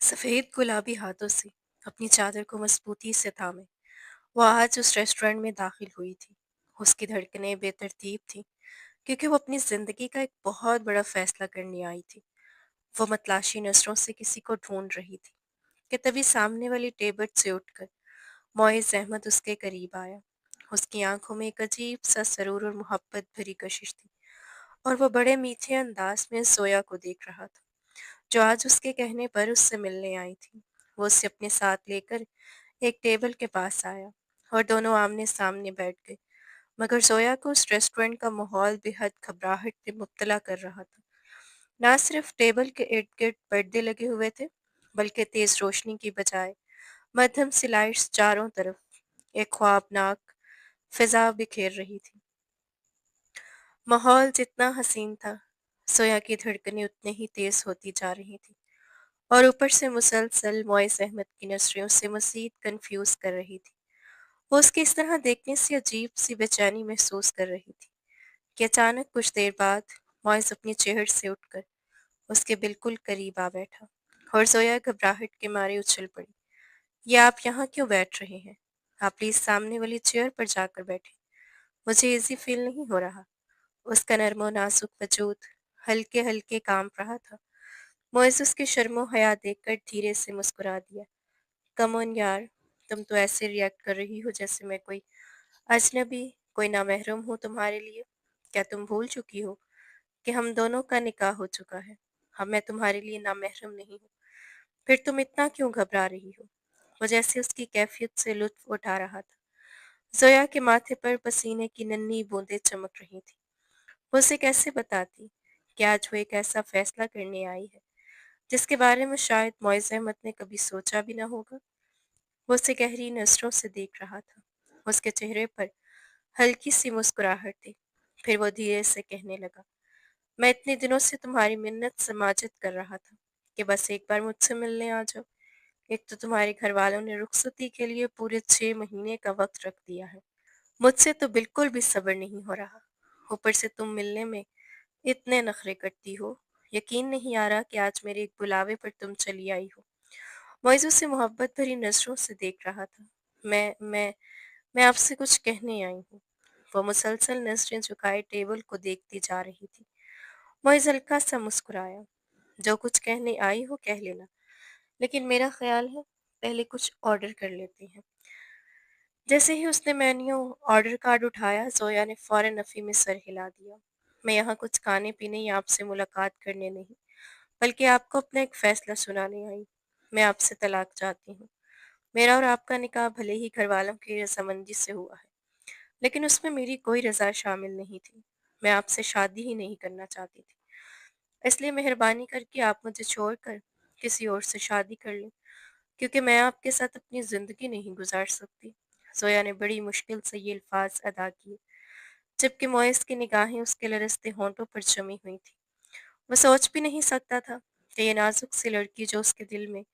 सफ़ेद गुलाबी हाथों से अपनी चादर को मजबूती से थामे वो आज उस रेस्टोरेंट में दाखिल हुई थी। उसकी धड़कनें बेतरतीब थीं क्योंकि वो अपनी ज़िंदगी का एक बहुत बड़ा फैसला करने आई थी। वो मतलाशी नज़रों से किसी को ढूंढ रही थी कि तभी सामने वाली टेबल से उठकर मोइज़ अहमद उसके करीब आया। उसकी आंखों में एक अजीब सा सरूर और मोहब्बत भरी कशिश थी और वो बड़े मीठे अंदाज में जोया को देख रहा था जो आज उसके कहने पर उससे मिलने आई थी। वो उसे अपने साथ लेकर एक टेबल के पास आया और दोनों आमने सामने बैठ गए। मगर जोया को उस रेस्टोरेंट का माहौल बेहद घबराहट में मुब्तला कर रहा था। ना सिर्फ टेबल के इर्द गिर्द पर्दे लगे हुए थे, बल्कि तेज रोशनी की बजाय मध्यम सी लाइट्स चारों तरफ एक ख्वाबनाक फिजा बिखेर रही थी। माहौल जितना हसीन था, सोया की धड़कनें उतने ही तेज होती जा रही थी और ऊपर से मुसलसल मोइस अहमद की नजरें उसे मजीद कंफ्यूज कर रही थी। वो उसके इस तरह देखने से अजीब सी बेचैनी महसूस कर रही थी कि अचानक कुछ देर बाद मोइस अपनी चेयर से उठकर उसके बिल्कुल करीब आ बैठा और जोया घबराहट के मारे उछल पड़ी। ये आप यहाँ क्यों बैठ रहे हैं? आप प्लीज सामने वाली चेयर पर जाकर बैठे। मुझे इजी फील नहीं हो रहा। उसका नर्म और नाजुक वजूद हल्के हल्के कांप रहा था। मोइस उसकी शर्मो हया देखकर धीरे से मुस्कुरा दिया। कम ऑन यार, तुम तो ऐसे रिएक्ट कर रही हो जैसे मैं कोई अजनबी, कोई नामहरम हूँ तुम्हारे लिए। क्या तुम भूल चुकी हो कि हम दोनों का निकाह हो चुका है? अब मैं तुम्हारे लिए नामहरम नहीं हूँ। फिर तुम इतना क्यों घबरा रही हो? वो जैसे उसकी कैफियत से लुत्फ उठा रहा था। जोया के माथे पर पसीने की नन्ही बूंदें चमक रही थी। वो उसे कैसे बताती कि आज वो एक ऐसा फैसला करने आई है जिसके बारे में शायद मोइज़ अहमद ने कभी सोचा भी ना होगा। वो उसे गहरी नज़रों से देख रहा था। उसके चेहरे पर हल्की सी मुस्कुराहट थी। फिर वो धीरे से कहने लगा, मैं इतने दिनों से तुम्हारी मिन्नत समाजत कर रहा था कि बस एक बार मुझसे मिलने आ जाओ। एक तो तुम्हारे घर वालों ने रुखसती के लिए पूरे 6 महीने का वक्त रख दिया है। मुझसे तो बिल्कुल भी सब्र नहीं हो रहा। ऊपर से तुम मिलने में इतने नखरे करती हो। यकीन नहीं आ रहा कि आज मेरे एक बुलावे पर तुम चली आई हो। मोइज़ उसे मोहब्बत भरी नज़रों से देख रहा था। मैं मैं मैं आपसे कुछ कहने आई हूँ। वो मुसलसल नज़रें झुकाए टेबल को देखती जा रही थी। मोइज़ हल्का सा मुस्कुराया। जो कुछ कहने आई हो कह लेना, लेकिन मेरा ख्याल है पहले कुछ ऑर्डर कर लेते हैं। जैसे ही उसने मेन्यू ऑर्डर कार्ड उठाया, जोया ने फौरन नफ़ी में सर हिला दिया। मैं यहाँ कुछ खाने पीने या आपसे मुलाकात करने नहीं, बल्कि आपको अपना एक फैसला सुनाने आई। मैं आपसे तलाक चाहती हूँ। मेरा और आपका निकाह भले ही घर वालों की रजामंदी से हुआ है, लेकिन उसमें मेरी कोई रजा शामिल नहीं थी। मैं आपसे शादी ही नहीं करना चाहती थी। इसलिए मेहरबानी करके आप मुझे छोड़कर किसी और से शादी कर लें, क्योंकि मैं आपके साथ अपनी ज़िंदगी नहीं गुजार सकती। जोया ने बड़ी मुश्किल से ये अल्फाज अदा किए, जबकि मोइस की निगाहें उसके लरसते होंठों पर जमी हुई थी। वो सोच भी नहीं सकता था कि ये नाजुक सी लड़की जो उसके दिल में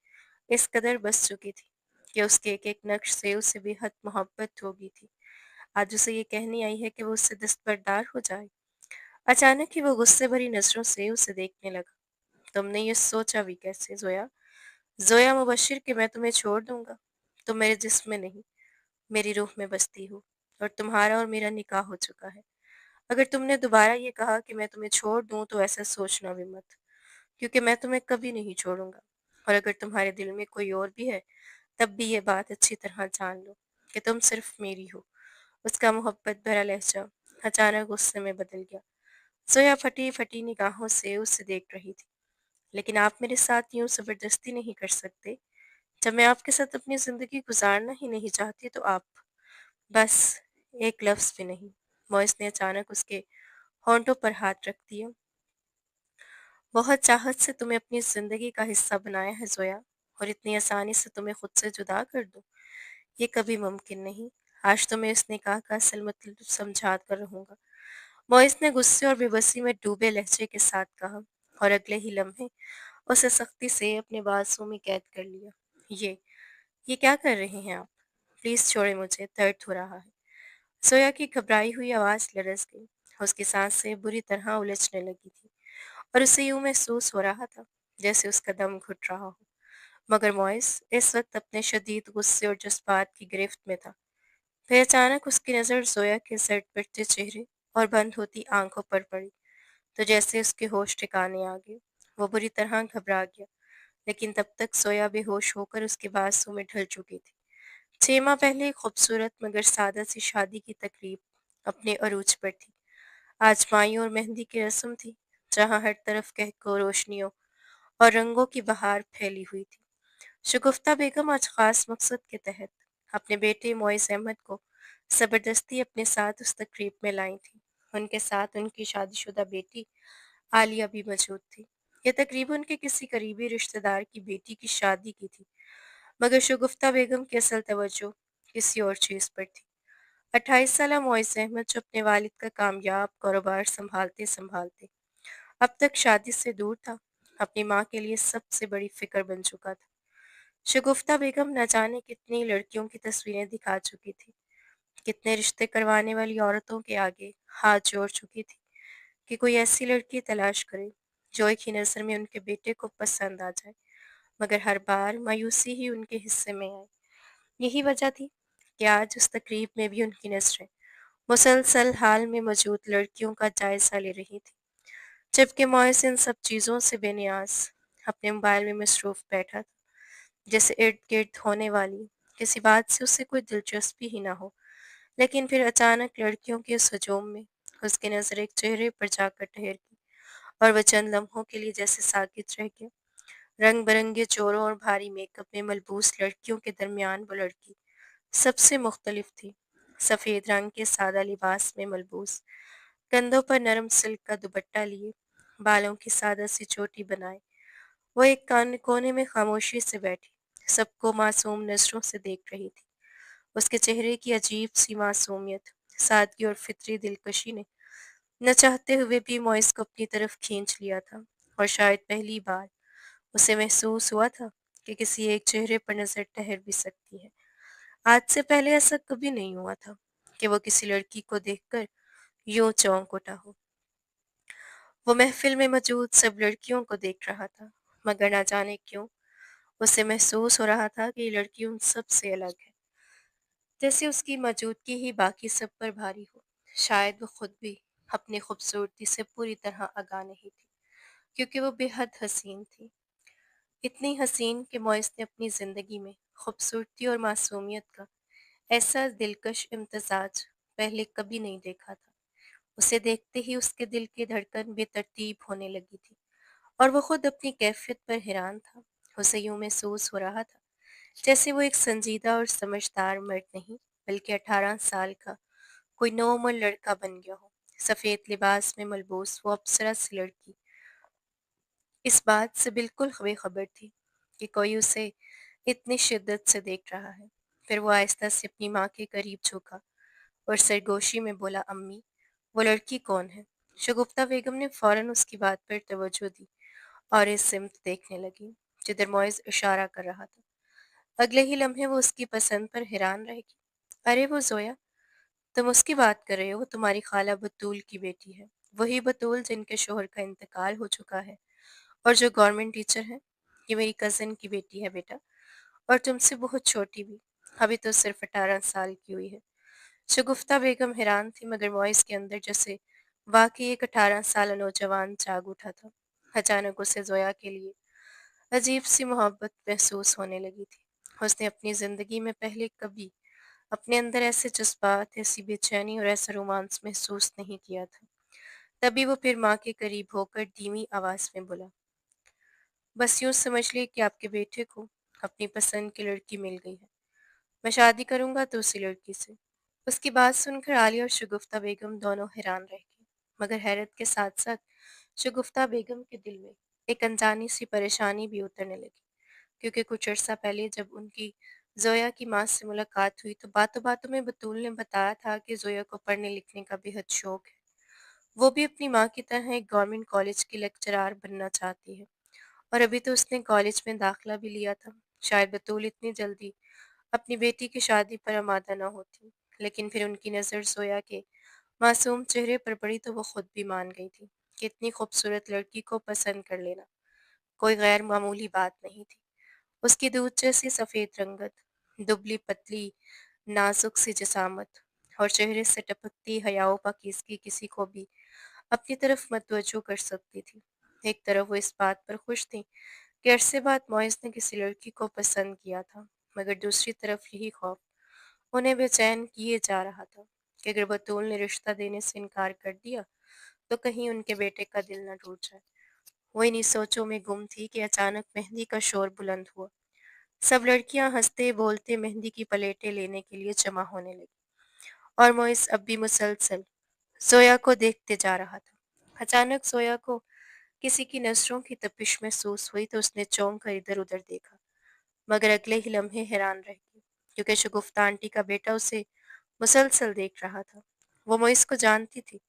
इस कदर बस चुकी थी कि उसके एक एक नक्श से उसे बेहद मोहब्बत हो गई थी, आज उसे ये कहनी आई है कि वो उससे दस्तबरदार हो जाए। अचानक ही वो गुस्से भरी नजरों से उसे देखने लगा। तुमने ये सोचा भी कैसे जोया? जोया मुबशिर कि मैं तुम्हें छोड़ दूंगा? तुम मेरे जिस्म में नहीं, मेरी रूह में बसती हो और तुम्हारा और मेरा निकाह हो चुका है। अगर तुमने दोबारा ये कहा कि मैं तुम्हें छोड़ दूं तो ऐसा सोचना भी मत, क्योंकि मैं तुम्हें कभी नहीं छोड़ूंगा। और अगर तुम्हारे दिल में कोई और भी है, तब भी ये बात अच्छी तरह जान लो कि तुम सिर्फ मेरी हो। उसका मोहब्बत भरा लहजा अचानक गुस्से में बदल गया। जोया फटी फटी निगाहों से उसे देख रही थी। लेकिन आप मेरे साथ यूं जबरदस्ती नहीं कर सकते। जब मैं आपके साथ अपनी जिंदगी गुजारना ही नहीं चाहती तो आप बस एक लफ्ज भी नहीं। मॉइस ने अचानक उसके होंठों पर हाथ रख दिया। बहुत चाहत से तुम्हें अपनी जिंदगी का हिस्सा बनाया है जोया, और इतनी आसानी से तुम्हें खुद से जुदा कर दूं, ये कभी मुमकिन नहीं। आज तो मैं इस निकाह का असल मतलब समझा कर रहूंगा। मॉइस ने गुस्से और बेबसी में डूबे लहजे के साथ कहा, और अगले ही लम्हे उसे सख्ती से अपने बाजू में कैद कर लिया। ये क्या कर रहे हैं आप? प्लीज छोड़े मुझे, दर्द हो रहा है। सोया की घबराई हुई आवाज लरस गई। उसकी सांसें बुरी तरह उलझने लगी थी और उसे यूं महसूस हो रहा था जैसे उसका दम घुट रहा हो। मगर मॉइस इस वक्त अपने शदीद गुस्से और जज्बात की गिरफ्त में था। फिर अचानक उसकी नज़र ज़ोया के सर बढ़ते चेहरे और बंद होती आंखों पर पड़ी, तो जैसे उसके होश ठिकाने आ गए। वो बुरी तरह घबरा गया, लेकिन तब तक सोया बेहोश होकर उसके बाजू में ढल चुकी थी। 6 माह पहले एक खूबसूरत मगर सादा सी शादी की तकरीब अपने अरूज पर थी। आज माई और मेहंदी की रस्म थी, जहाँ हर तरफ कहको रोशनियों और रंगों की बहार फैली हुई थी। शगुफ्ता बेगम आज खास मकसद के तहत अपने बेटे मोइस अहमद को जबरदस्ती अपने साथ उस तकरीब में लाई थी। उनके साथ उनकी शादीशुदा बेटी आलिया भी मौजूद थी। यह तकरीब उनके किसी करीबी रिश्तेदार की बेटी की शादी की थी, मगर शगुफ्ता बेगम की असल तवज्जो किसी और चीज़ पर थी। 28 साला मोइस अहमद, जो अपने वालिद का कामयाब कारोबार संभालते संभालते अब तक शादी से दूर था, अपनी माँ के लिए सबसे बड़ी फिक्र बन चुका था। शगुफ्ता बेगम न जाने कितनी लड़कियों की तस्वीरें दिखा चुकी थी, कितने रिश्ते करवाने वाली औरतों के आगे हाथ जोड़ चुकी थी कि कोई ऐसी लड़की तलाश करे जो एक ही नज़र में उनके बेटे को पसंद आ जाए। मगर हर बार मायूसी ही उनके हिस्से में आई। यही वजह थी कि आज उस तकरीब में भी उनकी नज़रें मुसलसल हाल में मौजूद लड़कियों का जायजा ले रही थी, जबकि मोइस इन सब चीज़ों से बेनियाज अपने मोबाइल में मसरूफ़ बैठा था, जैसे इर्द गिर्द होने वाली किसी बात से उसे कोई दिलचस्पी ही ना हो। लेकिन फिर अचानक लड़कियों के उस हजूम में उसकी नज़र एक चेहरे पर जाकर ठहर गई, और वह चंद लम्हों के लिए जैसे साकित रह गया। रंग बिरंगे चोरों और भारी मेकअप में मलबूस लड़कियों के दरमियान वो लड़की सबसे मुख्तलिफ थी। सफ़ेद रंग के सादा लिबास में मलबूस, कंधों पर नरम सिल्क का दुपट्टा लिए, बालों की सादा सी चोटी बनाए, वो एक कोने में खामोशी से बैठी सबको मासूम नजरों से देख रही थी। उसके चेहरे की अजीब सी मासूमियत, सादगी और फितरी दिलकशी ने न चाहते हुए भी मोइस को अपनी तरफ खींच लिया था, और शायद पहली बार उसे महसूस हुआ था कि किसी एक चेहरे पर नजर ठहर भी सकती है। आज से पहले ऐसा कभी नहीं हुआ था कि वो किसी लड़की को देखकर यूं चौंक उठा हो। वो महफिल में मौजूद सब लड़कियों को देख रहा था, मगर ना जाने क्यों उसे महसूस हो रहा था कि ये लड़की उन सब से अलग है, जैसे उसकी मौजूदगी ही बाकी सब पर भारी हो। शायद वो खुद भी अपनी खूबसूरती से पूरी तरह आगाह नहीं थी, क्योंकि वो बेहद हसीन थी। इतनी हसीन कि मोइस ने अपनी ज़िंदगी में खूबसूरती और मासूमियत का ऐसा दिलकश इम्तजाज पहले कभी नहीं देखा था। उसे देखते ही उसके दिल की धड़कन बेतरतीब होने लगी थी, और वो खुद अपनी कैफियत पर हैरान था। उसे यूं महसूस हो रहा था जैसे वो एक संजीदा और समझदार मर्द नहीं, बल्कि 18 साल का कोई नौमर लड़का बन गया हो। सफ़ेद लिबास में मलबूस वो अप्सरा सी लड़की इस बात से बिल्कुल बेखबर थी कि कोई उसे इतनी शिद्दत से देख रहा है। फिर वो आहिस्ता से अपनी माँ के करीब झुका और सरगोशी में बोला, अम्मी, वो लड़की कौन है? शगुफ्ता बेगम ने फौरन उसकी बात पर तवज्जो दी और इस सिमत देखने लगी जिधर मोइज इशारा कर रहा था। अगले ही लम्हे वो उसकी पसंद पर हैरान रह गई। अरे वो जोया, तुम उसकी बात कर रहे हो? वो तुम्हारी खाला बतूल की बेटी है, वही बतूल जिनके शोहर का इंतकाल हो चुका है और जो गवर्नमेंट टीचर है। ये मेरी कज़न की बेटी है बेटा, और तुमसे बहुत छोटी भी, अभी तो सिर्फ 18 साल की हुई है। शगुफ्ता बेगम हैरान थी, मगर वॉइस के अंदर जैसे वाकई एक 18 साल नौजवान जाग उठा था। अचानक उसे जोया के लिए अजीब सी मोहब्बत महसूस होने लगी थी। उसने अपनी जिंदगी में पहले कभी अपने अंदर ऐसे जज्बात, ऐसी बेचैनी और ऐसा रोमांस महसूस नहीं किया था। तभी वो फिर माँ के करीब होकर धीमी आवाज में बोला, बस यूं समझ लिए कि आपके बेटे को अपनी पसंद की लड़की मिल गई है। मैं शादी करूंगा तो उसी लड़की से। उसकी बात सुनकर आलिया और शगुफ्ता बेगम दोनों हैरान रह गई, मगर हैरत के साथ साथ शगुफ्ता बेगम के दिल में एक अनजानी सी परेशानी भी उतरने लगी, क्योंकि कुछ अर्सा पहले जब उनकी जोया की माँ से मुलाकात हुई तो बातों बातों में बतूल ने बताया था कि जोया को पढ़ने लिखने का बेहद शौक है। वो भी अपनी माँ की तरह एक गवर्नमेंट कॉलेज की लेक्चरार बनना चाहती है, और अभी तो उसने कॉलेज में दाखिला भी लिया था। शायद बतूल इतनी जल्दी अपनी बेटी की शादी पर आमादा न होती, लेकिन फिर उनकी नज़र जोया के मासूम चेहरे पर पड़ी तो वो खुद भी मान गई थी कि इतनी खूबसूरत लड़की को पसंद कर लेना कोई गैर मामूली बात नहीं थी। उसकी दूध जैसी सफ़ेद रंगत, दुबली पतली नाजुक सी जिसामत और चेहरे से टपकती हयाओ पाकीज़गी किसी को भी अपनी तरफ मतवज्जो कर सकती थी। एक तरफ वो इस बात पर खुश थी कि अरसे बाद मोइज़ ने किसी लड़की को पसंद किया था, मगर दूसरी तरफ यही खौफ उन्हें बेचैन किए जा रहा था कि अगर बतूल ने रिश्ता देने से इनकार कर दिया, तो कहीं उनके बेटे का दिल न टूट जाए। वो इन्हीं सोचों में गुम थी कि अचानक मेहंदी का शोर बुलंद हुआ। सब लड़कियां हंसते बोलते मेहंदी की प्लेटें लेने के लिए जमा होने लगी और मोइस अब भी मुसलसल जोया को देखते जा रहा था। अचानक जोया को किसी की नजरों की तपिश महसूस हुई तो उसने चौंक कर इधर उधर देखा, मगर अगले ही लम्हे हैरान रह गई क्योंकि शगुफ्ता आंटी का बेटा उसे मुसलसल देख रहा था। वो मोइस को जानती थी।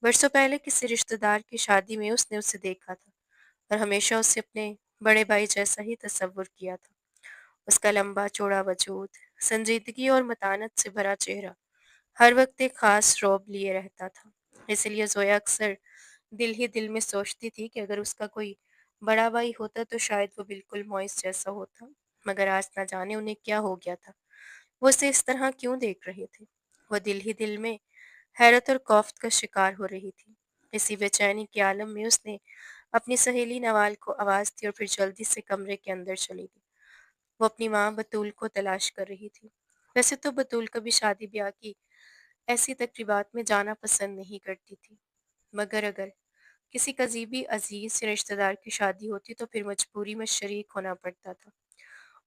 बरसों पहले किसी रिश्तेदार की शादी में उसने उसे देखा था और हमेशा उसे अपने बड़े भाई जैसा ही तस्वुर किया था। उसका लंबा चौड़ा वजूद, संजीदगी और मतानत से भरा चेहरा हर वक्त एक खास रौब लिए रहता था। इसलिए जोया अक्सर दिल ही दिल में सोचती थी कि अगर उसका कोई बड़ा भाई होता तो शायद वो बिल्कुल मोइस जैसा होता। मगर आज ना जाने उन्हें क्या हो गया था, वो उसे इस तरह क्यों देख रहे थे। वो दिल ही दिल में हैरत और खौफ का शिकार हो रही थी। इसी बेचैनी के आलम में उसने अपनी सहेली नवाल को आवाज़ दी और फिर जल्दी से कमरे के अंदर चली गई। वो अपनी माँ बतूल को तलाश कर रही थी। वैसे तो बतूल कभी शादी ब्याह की ऐसी तकरीबात में जाना पसंद नहीं करती थी, मगर अगर किसी करीबी अजीज या रिश्तेदार की शादी होती तो फिर मजबूरी में शरीक होना पड़ता था।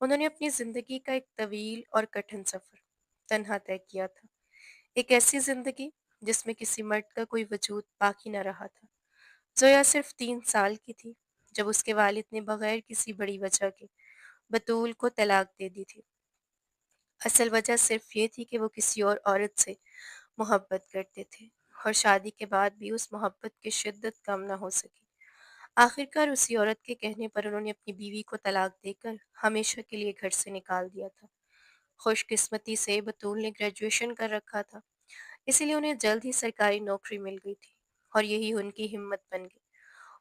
उन्होंने अपनी जिंदगी का एक तवील और कठिन सफर तन्हा तय किया था। एक ऐसी जिंदगी जिसमें किसी मर्द का कोई वजूद बाकी न रहा था। जोया सिर्फ 3 साल की थी जब उसके वालिद ने बगैर किसी बड़ी वजह के बतूल को तलाक दे दी थी। असल वजह सिर्फ ये थी कि वो किसी और औरत से मोहब्बत करते थे और शादी के बाद भी उस मोहब्बत की शिद्दत कम ना हो सकी। आखिरकार उसी औरत के कहने पर उन्होंने अपनी बीवी को तलाक देकर हमेशा के लिए घर से निकाल दिया था। खुशकिस्मती से बतूल ने ग्रेजुएशन कर रखा था, इसीलिए उन्हें जल्द ही सरकारी नौकरी मिल गई थी और यही उनकी हिम्मत बन गई।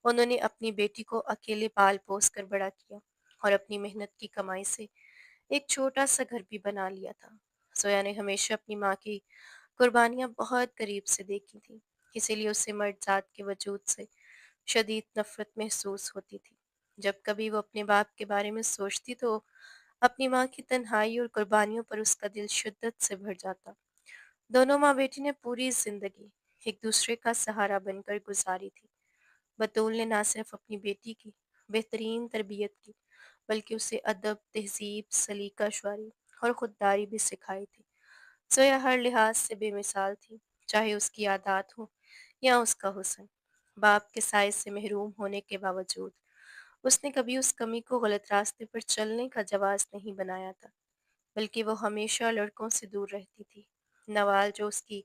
उन्होंने अपनी बेटी को अकेले पाल पोस कर बड़ा किया और अपनी मेहनत की कमाई से एक छोटा सा घर भी बना लिया था। सोया ने हमेशा अपनी माँ की कुर्बानियाँ बहुत करीब से देखी थी, इसीलिए उसे मर्द जात के वजूद से शदीद नफरत महसूस होती थी। जब कभी वो अपने बाप के बारे में सोचती तो अपनी माँ की तन्हाई और कुर्बानियों पर उसका दिल शिद्दत से भर जाता। दोनों माँ बेटी ने पूरी जिंदगी एक दूसरे का सहारा बनकर गुजारी थी। बतूल ने ना सिर्फ अपनी बेटी की बेहतरीन तरबियत की, बल्कि उसे अदब, तहजीब, सलीका शुआरी और खुददारी भी सिखाई थी। जोया हर लिहाज से बेमिसाल थी, चाहे उसकी आदत हो या उसका हुस्न। बाप के साए से महरूम होने के बावजूद उसने कभी उस कमी को गलत रास्ते पर चलने का जवाब नहीं बनाया था, बल्कि वो हमेशा लड़कों से दूर रहती थी। नवाल जो उसकी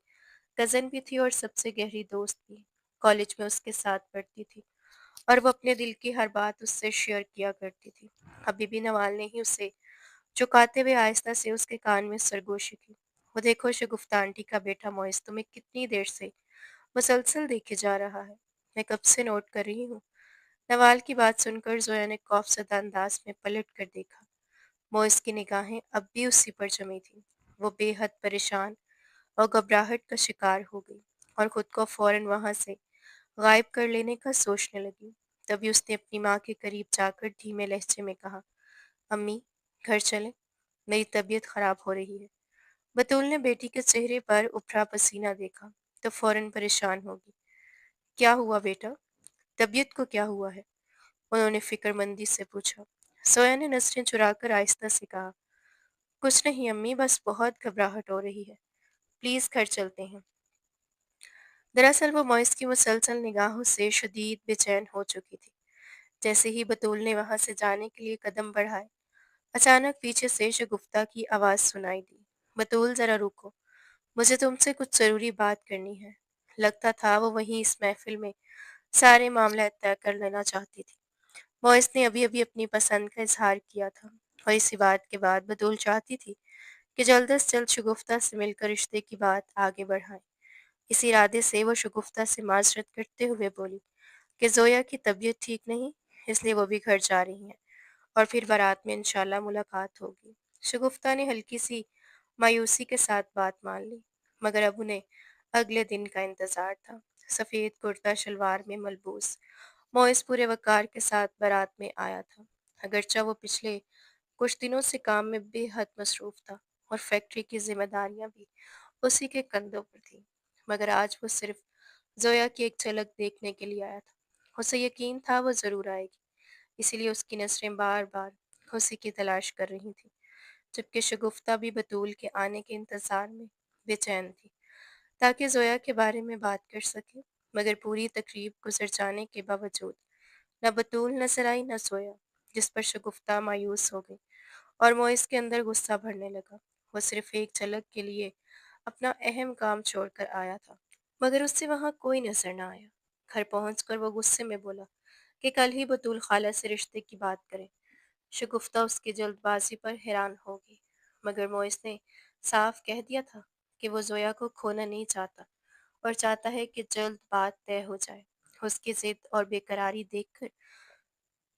कज़न भी थी और सबसे गहरी दोस्त भी, कॉलेज में उसके साथ पढ़ती थी और वो अपने दिल की हर बात उससे शेयर किया करती थी। अभी भी नवाल ने ही उसे झुकाते हुए आहिस्ता से उसके कान में सरगोशी की। वो देखो शगुफ्ता आंटी का बेटा मोइस तुम्हें कितनी देर से मुसलसल देखे जा रहा है। मैं कब से नोट कर रही हूँ। नवाल की बात सुनकर जोया ने खौफजदा अंदाज में पलट कर देखा। मोइस की निगाहें अब भी उसी पर जमी थीं। वो बेहद परेशान और घबराहट का शिकार हो गई और खुद को फौरन वहां से गायब कर लेने का सोचने लगी। तभी उसने अपनी माँ के करीब जाकर धीमे लहजे में कहा, अम्मी, घर चलें, मेरी तबीयत खराब हो रही है। बतूल ने बेटी के चेहरे पर उभरा पसीना देखा तो फौरन परेशान हो गई। क्या हुआ बेटा? तबीयत को क्या हुआ है? उन्होंने फिक्रमंदी से पूछा। सोया ने नजरें चुराकर आहिस्ता से कहा, कुछ नहीं अम्मी, बस बहुत घबराहट हो रही है। प्लीज घर चलते हैं। दरअसल वो मॉइस की मुसलसल निगाहों से शदीद बेचैन हो चुकी थी। जैसे ही बतूल ने वहां से जाने के लिए कदम बढ़ाए, अचानक पीछे से शगुफ्ता की आवाज सुनाई दी। बतूल, जरा रुको, मुझे तुमसे कुछ जरूरी बात करनी है। लगता था वो वहीं इस महफिल में सारे मामला तय कर लेना चाहती थी। मॉइस ने अभी अभी अपनी पसंद का इजहार किया था और इसी बात के बाद बतूल चाहती थी कि जल्द से जल्द शगुफ्ता से मिलकर रिश्ते की बात आगे बढ़ाए। इस इरादे से वो शगुफ्ता से माजरत करते हुए बोली कि जोया की तबीयत ठीक नहीं, इसलिए वो भी घर जा रही हैं और फिर बारात में इंशाल्लाह मुलाकात होगी। शगुफ्ता ने हल्की सी मायूसी के साथ बात मान ली, मगर अब उन्हें अगले दिन का इंतज़ार था। सफ़ेद कुर्ता शलवार में मलबूस मोइस पूरे वक़ार के साथ बारात में आया था। अगरचे वो पिछले कुछ दिनों से काम में बेहद मसरूफ़ था और फैक्ट्री की ज़िम्मेदारियाँ भी उसी के कंधों पर थीं, मगर आज वो सिर्फ़ ज़ोया की एक झलक देखने के लिए आया था। उसे यकीन था वो ज़रूर आएगी, इसीलिए उसकी नज़रें बार-बार उसी की तलाश कर रही थीं, जबकि शगुफ्ता भी बतूल के आने के इंतज़ार में बेचैन थी, ताकि ज़ोया के बारे में बात कर सके। मगर पूरी तकरीब गुज़र जाने के बावजूद न बतूल नज़र आई न ज़ोया, जिस पर शगुफ्ता मायूस हो गई और मोइस के अंदर गुस्सा भरने लगा। वो सिर्फ़ एक झलक के लिए अपना अहम काम छोड़कर आया था, मगर उससे वहाँ कोई नज़र न आया। घर पहुँचकर वो गुस्से में बोला कि कल ही बतूल खाला से रिश्ते की बात करें। शगुफ्ता उसकी जल्दबाजी पर हैरान होगी, मगर मोइस ने साफ कह दिया था कि वो ज़ोया को खोना नहीं चाहता और चाहता है कि जल्द बात तय हो जाए। उसकी ज़िद और बेकरारी देखकर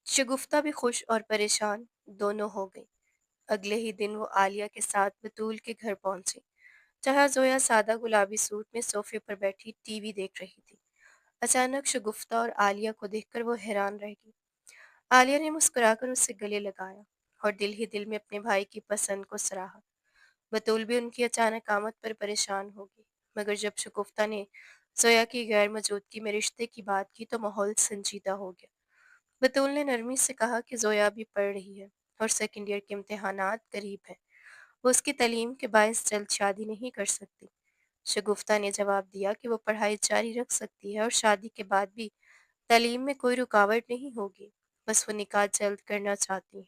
शगुफ्ता भी खुश और परेशान दोनों हो गई। अगले ही दिन वो आलिया के साथ बतूल के घर पहुंची, जहां जोया सादा गुलाबी सूट में सोफे पर बैठी टीवी देख रही थी। अचानक शगुफ्ता और आलिया को देखकर वो हैरान रह गई। आलिया ने मुस्कुराकर उससे गले लगाया और दिल ही दिल में अपने भाई की पसंद को सराहा। बतूल भी उनकी अचानक आमद पर परेशान हो गई, मगर जब शगुफ्ता ने जोया की गैर मौजूदगी में रिश्ते की बात की तो माहौल संजीदा हो गया। बतूल ने नरमी से कहा कि जोया भी पढ़ रही है और सेकंड ईयर के इम्तिहानात करीब हैं। वो उसकी तालीम के बायस जल्द शादी नहीं कर सकती। शगुफ्ता ने जवाब दिया कि वो पढ़ाई जारी रख सकती है और शादी के बाद भी तालीम में कोई रुकावट नहीं होगी। बस वो निकाह जल्द करना चाहती है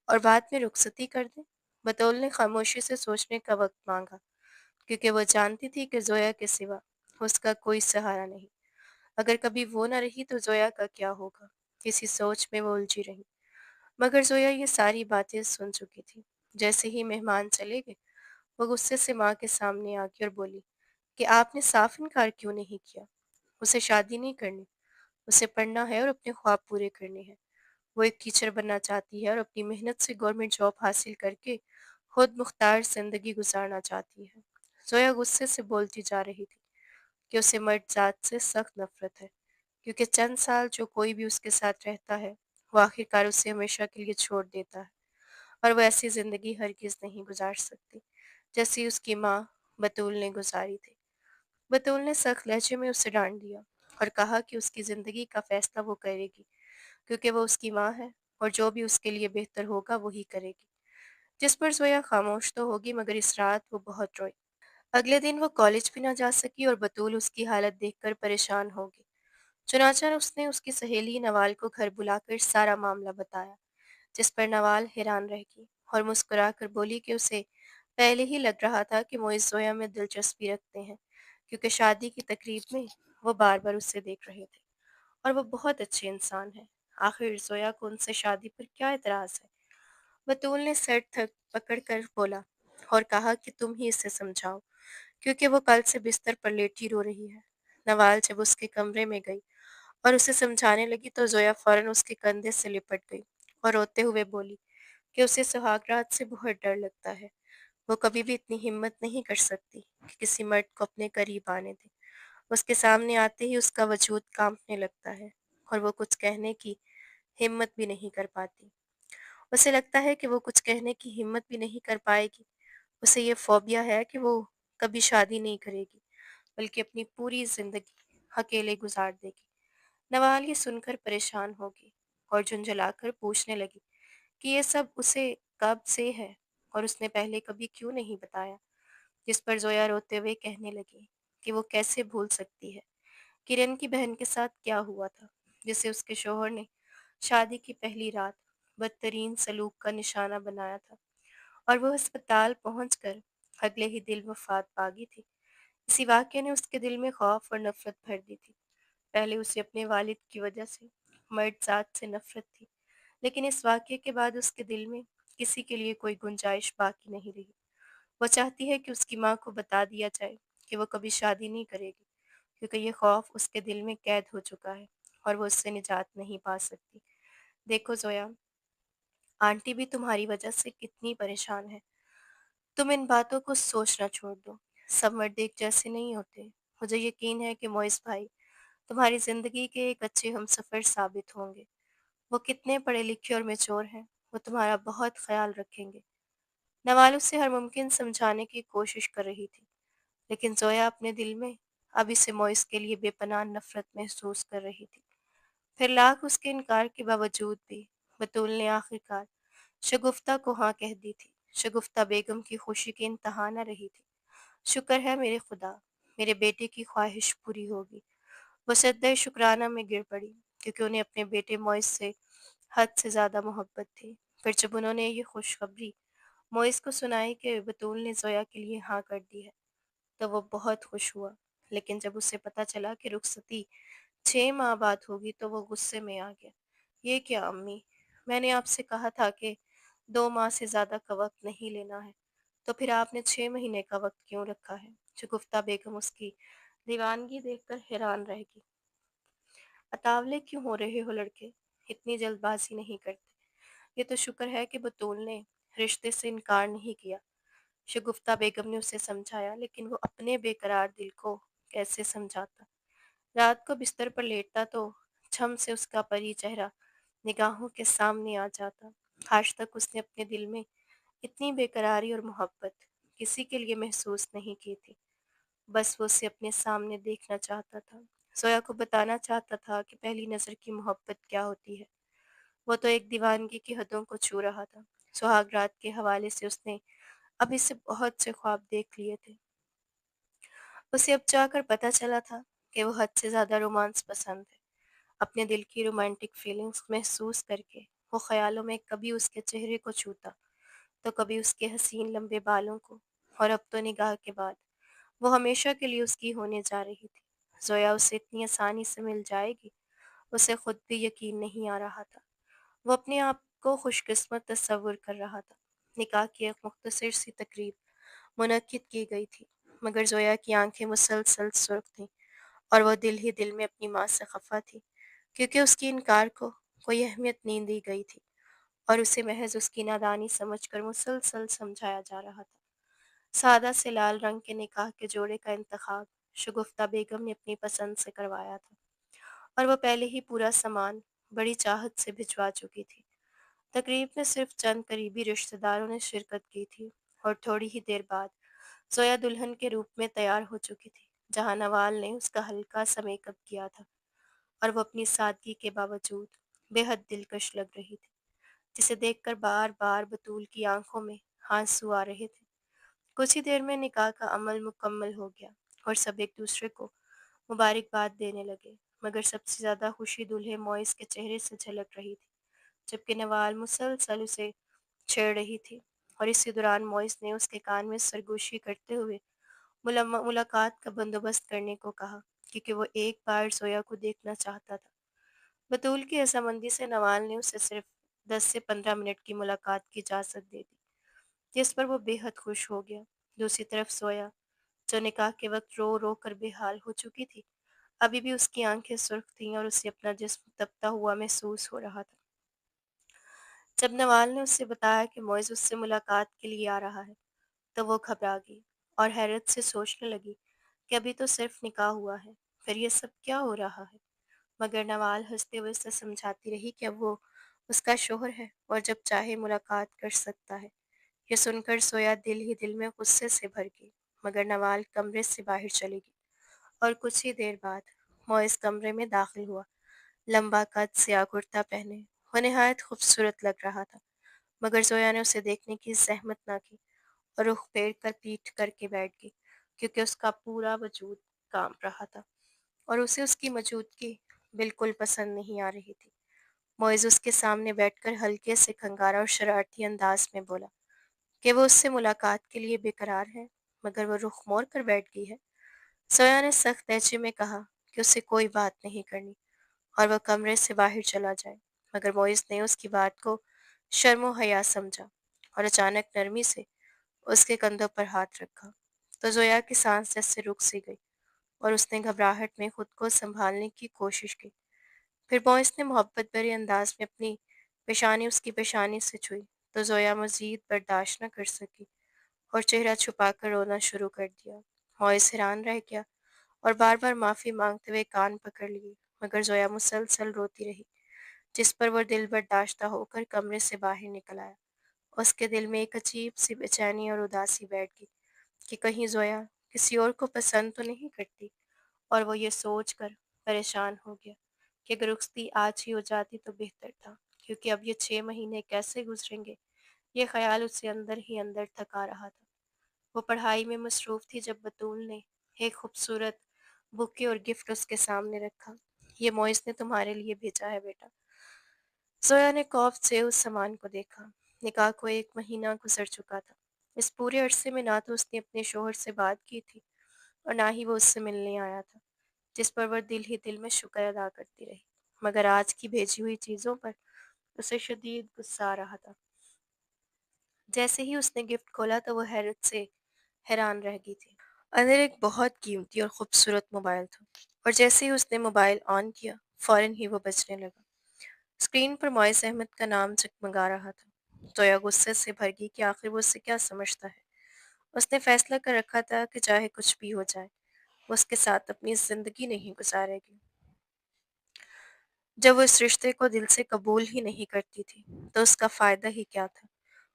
और बाद में रुखसती कर दें। बतौल ने खामोशी से सोचने का वक्त मांगा, क्योंकि वो जानती थी कि जोया के सिवा उसका कोई सहारा नहीं। अगर कभी वो न रही तो जोया का क्या होगा? इसी सोच में वो उलझी रही, मगर जोया ये सारी बातें सुन चुकी थी। जैसे ही मेहमान चले गए, वो गुस्से से माँ के सामने आ गई और बोली कि आपने साफ इनकार क्यों नहीं किया? उसे शादी नहीं करनी, उसे पढ़ना है और अपने ख्वाब पूरे करने हैं। वो एक टीचर बनना चाहती है और अपनी मेहनत से गवर्नमेंट जॉब हासिल करके खुद मुख्तार जिंदगी गुजारना चाहती है। जोया गुस्से से बोलती जा रही थी कि उसे मर्द जात से सख्त नफरत है, क्योंकि चंद साल जो कोई भी उसके साथ रहता है वो आखिरकार उसे हमेशा के लिए छोड़ देता है, और वो ऐसी जिंदगी हरगिज नहीं गुजार सकती जैसी उसकी माँ बतूल ने गुजारी थी। बतूल ने सख्त लहजे में उसे डांट दिया और कहा कि उसकी जिंदगी का फैसला वो करेगी, क्योंकि वो उसकी माँ है और जो भी उसके लिए बेहतर होगा वही करेगी। जिस पर जोया खामोश तो होगी, मगर इस रात वो बहुत रोई। अगले दिन वो कॉलेज भी ना जा सकी और बतूल उसकी हालत देखकर परेशान होगी। चुनाचा उसने उसकी सहेली नवाल को घर बुलाकर सारा मामला बताया, जिस पर नवाल हैरान रह गई और मुस्कुरा कर बोली कि उसे पहले ही लग रहा था कि मोइज़ जोया में दिलचस्पी रखते हैं, क्योंकि शादी की तकरीब में वो बार बार उससे देख रहे थे और वो बहुत अच्छे इंसान है। आखिर जोया को उनसे शादी पर क्या एतराज़ है? बतूल ने सर थक पकड़ कर बोला और कहा कि तुम ही इसे समझाओ, क्योंकि वो कल से बिस्तर पर लेटी रो रही है। नवाल जब उसके कमरे में गई और उसे समझाने लगी तो जोया फौरन उसके कंधे से लिपट गई और रोते हुए बोली कि उसे सुहागरात से बहुत डर लगता है। वो कभी भी इतनी हिम्मत नहीं कर सकती कि किसी मर्द को अपने करीब आने दे। उसके सामने आते ही उसका वजूद कांपने लगता है और वो कुछ कहने की हिम्मत भी नहीं कर पाती। उसे लगता है कि वो कुछ कहने की हिम्मत भी नहीं कर पाएगी। उसे ये फोबिया है कि वो कभी शादी नहीं करेगी, बल्कि अपनी पूरी जिंदगी अकेले गुजार देगी। नवाल ये सुनकर परेशान होगी और झुंझलाकर पूछने लगी कि ये सब उसे कब से है और उसने पहले कभी क्यों नहीं बताया। जिस पर जोया रोते हुए कहने लगी कि वो कैसे भूल सकती है किरण की बहन के साथ क्या हुआ था, जिसे उसके शोहर ने शादी की पहली रात बदतरीन सलूक का निशाना बनाया था और वो अस्पताल पहुंचकर अगले ही दिन वफात पा गई थी। इसी वाक्य ने उसके दिल में खौफ और नफरत भर दी थी। पहले उसे अपने वालिद की वजह से मर्द जात से नफरत थी, लेकिन इस वाक़ये के बाद उसके दिल में किसी के लिए कोई गुंजाइश बाकी नहीं रही। वो चाहती है कि उसकी माँ को बता दिया जाए कि वो कभी शादी नहीं करेगी, क्योंकि ये खौफ उसके दिल में कैद हो चुका है और वो उससे निजात नहीं पा सकती। देखो ज़ोया, आंटी भी तुम्हारी वजह से कितनी परेशान है। तुम इन बातों को सोचना छोड़ दो। सब मर्द एक जैसे नहीं होते। मुझे यकीन है कि मोइस भाई तुम्हारी ज़िंदगी के एक अच्छे हमसफ़र साबित होंगे। वो कितने पढ़े लिखे और मैच्योर हैं। वो तुम्हारा बहुत ख़्याल रखेंगे। नवाल उसे हर मुमकिन समझाने की कोशिश कर रही थी, लेकिन ज़ोया अपने दिल में अब इसे मोइस के लिए बेपनाह नफ़रत महसूस कर रही थी। फिर लाख उसके इनकार के बावजूद भी बतूल ने आखिरकार शगुफ्ता को हाँ कह दी थी। शगुफ्ता बेगम की खुशी की इंतहा न रही थी। शुक्र है मेरे खुदा, मेरे बेटे की ख्वाहिश पूरी होगी। वो सद्दे शुक्राना में गिर पड़ी, क्योंकि उन्हें अपने बेटे मोइस से हद से ज़्यादा मोहब्बत थी। फिर जब उन्होंने ये खुशखबरी मोइस को सुनाई कि बतूल ने ज़ोया के लिए हाँ कर दी है, तो वो बहुत खुश हुआ। लेकिन जब उसे पता चला कि रुखसती 6 माह बाद होगी, तो वो गुस्से में आ गया। ये क्या अम्मी, मैंने आपसे कहा था कि 2 माह से ज़्यादा का वक्त नहीं लेना है, तो फिर आपने 6 महीने का वक्त क्यों रखा है? शगुफ्ता बेगम उसकी दीवानगी देखकर हैरान रह गई। अतावले क्यों हो रहे हो लड़के? इतनी जल्दबाजी नहीं करते। ये तो शुक्र है कि बतूल ने रिश्ते से इनकार नहीं किया। शगुफ्ता बेगम ने उसे समझाया, लेकिन वो अपने बेकरार दिल को कैसे समझाता। रात को बिस्तर पर लेटता तो छम से उसका परी चेहरा निगाहों के सामने आ जाता। आज तक उसने अपने दिल में इतनी बेकरारी और मोहब्बत किसी के लिए महसूस नहीं की थी। बस वो उसे अपने सामने देखना चाहता था। जोया को बताना चाहता था कि पहली नज़र की मोहब्बत क्या होती है। वो तो एक दीवानगी की हदों को छू रहा था। सुहाग रात के हवाले से उसने अभी से बहुत से ख्वाब देख लिए थे। उसे अब जाकर पता चला था कि वो हद से ज़्यादा रोमांस पसंद है। अपने दिल की रोमांटिक फीलिंग्स महसूस करके वो ख्यालों में कभी उसके चेहरे को छूता, तो कभी उसके हसीन लंबे बालों को, और अब तो निगाह के बाद वो हमेशा के लिए उसकी होने जा रही थी। जोया उससे इतनी आसानी से मिल जाएगी, उसे खुद भी यकीन नहीं आ रहा था। वो अपने आप को खुशकिस्मत तस्वुर कर रहा था। निकाह की एक मुख्तसर सी तकरीब मुनक्किद की गई थी, मगर जोया की आंखें मुसलसल सुर्ख थीं, और वो दिल ही दिल में अपनी माँ से खफा थी, क्योंकि उसकी इनकार को कोई अहमियत नहीं दी गई थी, और उसे महज उसकी नादानी समझकर मुसलसल समझाया जा रहा था। सादा से लाल रंग के निकाह के जोड़े का इंतखाब शगुफ्ता बेगम ने अपनी पसंद से करवाया था, और वह पहले ही पूरा सामान बड़ी चाहत से भिजवा चुकी थी। तकरीब में सिर्फ चंद करीबी रिश्तेदारों ने शिरकत की थी, और थोड़ी ही देर बाद जोया दुल्हन के रूप में तैयार हो चुकी थी, जहां नवाल ने उसका हल्का सा मेकअप किया था, और वो अपनी सादगी के बावजूद बेहद दिलकश लग रही थी, जिसे देखकर बार बार बतूल की आंखों में आंसू आ रहे थे। कुछ ही देर में निकाह का अमल मुकम्मल हो गया, और सब एक दूसरे को मुबारकबाद देने लगे, मगर सबसे ज़्यादा खुशी दूल्हे मोइस के चेहरे से झलक रही थी, जबकि नवाल मुसलसल उसे छेड़ रही थी। और इसी दौरान मोइस ने उसके कान में सरगोशी करते हुए मुलाकात का बंदोबस्त करने को कहा, क्योंकि वो एक बार जोया को देखना चाहता था। बतूल की रजामंदी से नवाल ने उसे सिर्फ 10 से 15 मिनट की मुलाकात की इजाज़त दे दी, जिस पर वो बेहद खुश हो गया। दूसरी तरफ जोया, जो निकाह के वक्त रो रो कर बेहाल हो चुकी थी, अभी भी उसकी आंखें सुर्ख थीं, और उसे अपना जिस्म तपता हुआ महसूस हो रहा था। जब नवाल ने उससे बताया कि मोइज़ उससे मुलाकात के लिए आ रहा है, तो वो घबरा गई, और हैरत से सोचने लगी कि अभी तो सिर्फ निकाह हुआ है, फिर ये सब क्या हो रहा है। मगर नवाल हंसते हुए उसे समझाती रही कि अब वो उसका शौहर है, और जब चाहे मुलाकात कर सकता है। ये सुनकर सोया दिल ही दिल में गुस्से से भर गई, मगर नवाल कमरे से बाहर चली गई, और कुछ ही देर बाद मोइस कमरे में दाखिल हुआ। लंबा कद स्याह कुर्ता पहने वो निहायत खूबसूरत लग रहा था, मगर जोया ने उसे देखने की जहमत ना की, और रुख फेर कर पीठ करके बैठ गई, क्योंकि उसका पूरा वजूद कांप रहा था, और उसे उसकी मौजूदगी बिल्कुल पसंद नहीं आ रही थी। मोइज़ उसके सामने बैठकर हल्के से खंगारा और शरारती अंदाज में बोला कि वो उससे मुलाकात के लिए बेकरार है, मगर वो रुख मोड़ कर बैठ गई है। सोया ने सख्त लहजे में कहा कि उसे कोई बात नहीं करनी, और वह कमरे से बाहर चला जाए, मगर मोइज़ ने उसकी बात को शर्मो हया समझा, और अचानक नरमी से उसके कंधों पर हाथ रखा, तो जोया की सांस जैसे रुक सी गई, और उसने घबराहट में खुद को संभालने की कोशिश की। फिर मोइस ने मोहब्बत भरे अंदाज में अपनी पेशानी उसकी पेशानी से छुई तो ज़ोया मज़ीद बर्दाश्त न कर सकी और चेहरा छुपाकर रोना शुरू कर दिया। मॉइस हैरान रह गया और बार-बार माफ़ी माँगते हुए कान पकड़ लिए, मगर ज़ोया मुसलसल रोती रही, जिस पर वो दिल बर्दाश्त होकर कमरे से बाहर निकल आया। उसके दिल में एक अजीब-सी बेचैनी और उदासी बैठ गई कि कहीं ज़ोया किसी और को पसंद तो नहीं करती, और वो ये सोचकर परेशान हो गया कि अगर रुखसती आज ही हो जाती तो बेहतर था, क्योंकि अब ये 6 महीने कैसे गुज़रेंगे, ये ख़्याल उसे अंदर ही अंदर थका रहा था। वो पढ़ाई में मसरूफ़ थी जब बतूल ने एक खूबसूरत बुके और गिफ्ट उसके सामने रखा। "ये मोइज़ ने तुम्हारे लिए भेजा है बेटा।" ज़ोया ने खौफ से उस सामान को देखा। निकाह को 1 महीना गुज़र चुका था। इस पूरे अरसे में ना तो उसने अपने शौहर से बात की थी और ना ही वो उससे मिलने आया था, जिस पर वह दिल ही दिल में शुक्र अदा करती रही। मगर आज की भेजी हुई चीज़ों पर उसे शदीद गुस्सा आ रहा था। जैसे ही उसने गिफ्ट खोला तो वो हैरत से हैरान रह गई थी। अंदर एक बहुत कीमती और खूबसूरत मोबाइल था, और जैसे ही उसने मोबाइल ऑन किया, फ़ौरन ही वो बजने लगा। स्क्रीन पर मोइस अहमद का नाम जगमगा रहा था। जोया गुस्से से भर गई कि आखिर वो उससे क्या समझता है। उसने फैसला कर रखा था कि चाहे कुछ भी हो जाए, वो उसके साथ अपनी ज़िंदगी नहीं गुजारेगी। जब वो इस रिश्ते को दिल से कबूल ही नहीं करती थी, तो उसका फ़ायदा ही क्या था।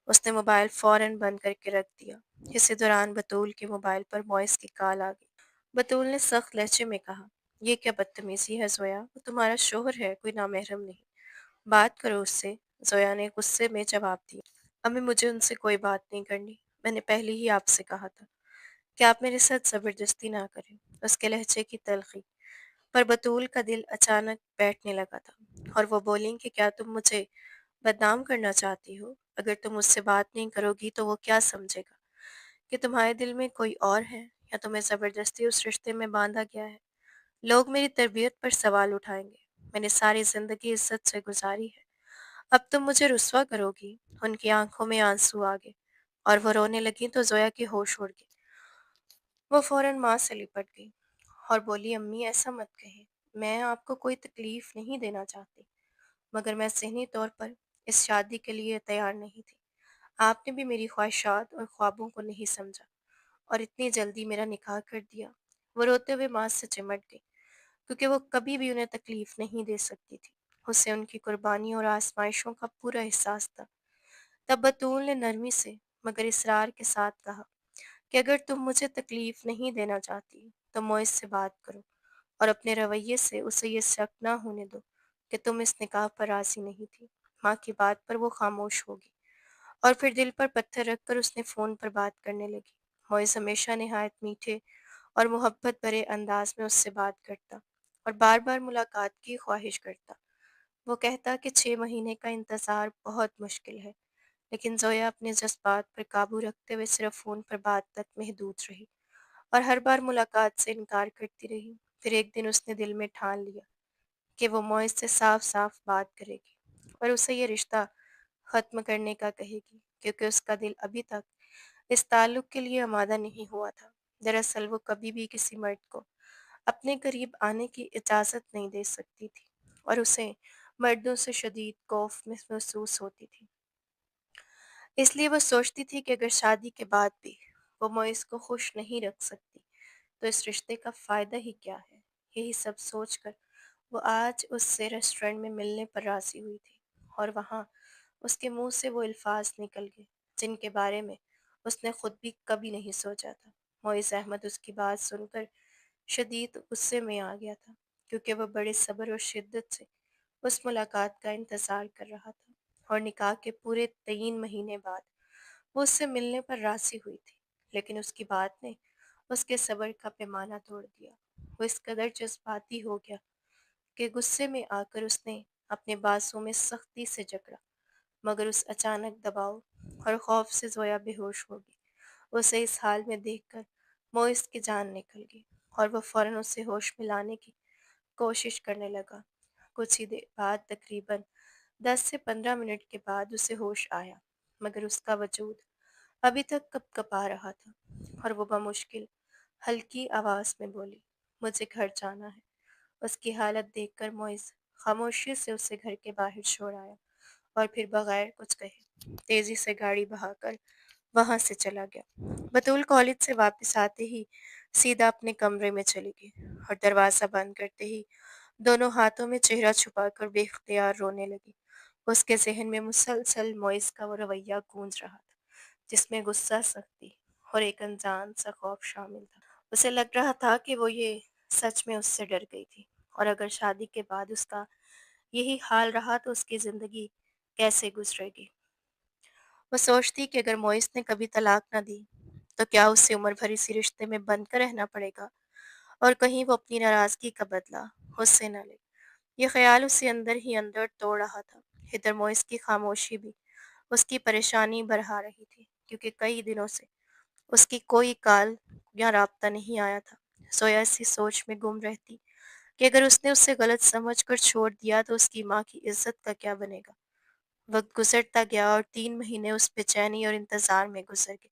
उसने मोबाइल फ़ौरन बंद करके रख दिया। इसी दौरान बतूल के मोबाइल पर मॉइस की कॉल आ गई। बतूल ने सख्त लहजे में कहा, "ये क्या बदतमीज़ी है ज़ोया? वो तुम्हारा शौहर है, कोई नामहरम नहीं। बात करो उससे।" ज़ोया ने गुस्से में जवाब दिया, "अम्मी मुझे उनसे कोई बात नहीं करनी। मैंने पहले ही आपसे कहा था कि आप मेरे साथ ज़बरदस्ती ना करें।" उसके लहजे की तलख़ी पर बतूल का दिल अचानक बैठने लगा था, और वो बोली कि क्या तुम मुझे बदनाम करना चाहती हो? अगर तुम मुझसे बात नहीं करोगी तो वो क्या समझेगा कि तुम्हारे दिल में कोई और है, या तुम्हें ज़बरदस्ती उस रिश्ते में बांधा गया है? लोग मेरी तरबियत पर सवाल उठाएंगे। मैंने सारी ज़िंदगी इज़्ज़त से गुजारी है। अब तुम मुझे रुस्वा करोगी? उनकी आंखों में आंसू आ गए और वो रोने लगी तो जोया के होश उड़ गए। वो फौरन माँ से लिपट गई और बोली, अम्मी ऐसा मत कहें। मैं आपको कोई तकलीफ नहीं देना चाहती, मगर मैं ज़हनी तौर पर इस शादी के लिए तैयार नहीं थी। आपने भी मेरी ख्वाहिशात और ख्वाबों को नहीं समझा और इतनी जल्दी मेरा निकाह कर दिया। वो रोते हुए माँ से चिमट गई, क्योंकि वो कभी भी उन्हें तकलीफ नहीं दे सकती थी। उसे उनकी कुर्बानी और आजमाइशों का पूरा एहसास था। तब बतूल ने नरमी से मगर इसरार के साथ कहा कि अगर तुम मुझे तकलीफ नहीं देना चाहती तो मोइस से बात करो, और अपने रवैये से उसे ये शक ना होने दो कि तुम इस निकाह पर राजी नहीं थी। माँ की बात पर वो खामोश होगी, और फिर दिल पर पत्थर रखकर उसने फ़ोन पर बात करने लगी। मोइस हमेशा निहायत मीठे और मोहब्बत भरे अंदाज में उससे बात करता और बार बार मुलाकात की ख्वाहिश करता। वो कहता कि 6 महीने का इंतज़ार बहुत मुश्किल है, लेकिन ज़ोया अपने जज़्बात पर काबू रखते हुए सिर्फ़ फ़ोन पर बात तक महदूद रही और हर बार मुलाकात से इनकार करती रही। फिर एक दिन उसने दिल में ठान लिया कि वो मोइज़ से साफ-साफ बात करेगी और उसे ये रिश्ता ख़त्म करने का कहेगी, क्योंकि उसका दिल अभी तक इस ताल्लुक़ के लिए आमादा नहीं हुआ था। दरअसल वो कभी भी किसी मर्द को अपने करीब आने की इजाज़त नहीं दे सकती थी, और उसे मर्दों से शदीद खौफ़ महसूस होती थी। इसलिए वो सोचती थी कि अगर शादी के बाद भी वो मोइस को खुश नहीं रख सकती, तो इस रिश्ते का फ़ायदा ही क्या है? यही सब सोचकर वो आज उससे रेस्टोरेंट में मिलने पर राज़ी हुई थी, और वहाँ उसके मुँह से वो अल्फ़ाज़ निकल गए जिनके बारे में उसने खुद भी कभी नहीं सोचा था। मोइस अहमद उसकी बात सुनकर शदीद गुस्से में आ गया था, क्योंकि वह बड़े सब्र और शिद्दत से उस मुलाकात का इंतज़ार कर रहा था, और निकाह के पूरे 3 महीने बाद वो उससे मिलने पर राज़ी हुई थी। लेकिन उसकी बात ने उसके सब्र का पैमाना तोड़ दिया। वो इस कदर जज़्बाती हो गया कि गुस्से में आकर उसने अपने बाजू में सख्ती से जकड़ा, मगर उस अचानक दबाव और खौफ से ज़ोया बेहोश हो गई। उसे इस हाल में देखकर मोइस की जान निकल गई, और वह फ़ौरन उसे होश में लाने की कोशिश करने लगा। कुछ ही देर बाद, तकरीबन 10 से 15 मिनट के बाद उसे होश आया, मगर उसका वजूद अभी तक कँप-कँपा रहा था, और वो बमुश्किल हल्की आवाज़ में बोली, "मुझे घर जाना है।" उसकी हालत देखकर मोइस खामोशी से उसे घर के बाहर छोड़ आया और फिर बगैर कुछ कहे तेजी से गाड़ी बहाकर वहां से चला गया। बतूल कॉलेज से वापस आते ही सीधा अपने कमरे में चली गई और दरवाजा बंद करते ही दोनों हाथों में चेहरा छुपाकर बेख्तियार रोने लगी। उसके जहन में मुसलसल मोइस का वो रवैया गूंज रहा था, जिसमें गुस्सा, सख्ती और एक अनजान सा खौफ शामिल था। उसे लग रहा था कि वो ये सच में उससे डर गई थी, और अगर शादी के बाद उसका यही हाल रहा तो उसकी जिंदगी कैसे गुजरेगी। वो सोचती कि अगर मोइस ने कभी तलाक न दी तो क्या उसे उम्र भर इसी रिश्ते में बंद कर रहना पड़ेगा, और कहीं वो अपनी नाराजगी का बदला उससे न ले। ये ख्याल उसे अंदर ही अंदर तोड़ रहा था। इधर मोइस की खामोशी भी उसकी परेशानी बढ़ा रही थी, क्योंकि कई दिनों से उसकी कोई कॉल या राब्ता नहीं आया था। सोया इसी सोच में गुम रहती कि अगर उसने उसे गलत समझकर छोड़ दिया तो उसकी माँ की इज्जत का क्या बनेगा। वक्त गुजरता गया और 3 महीने उस बेचैनी और इंतजार में गुजर गए।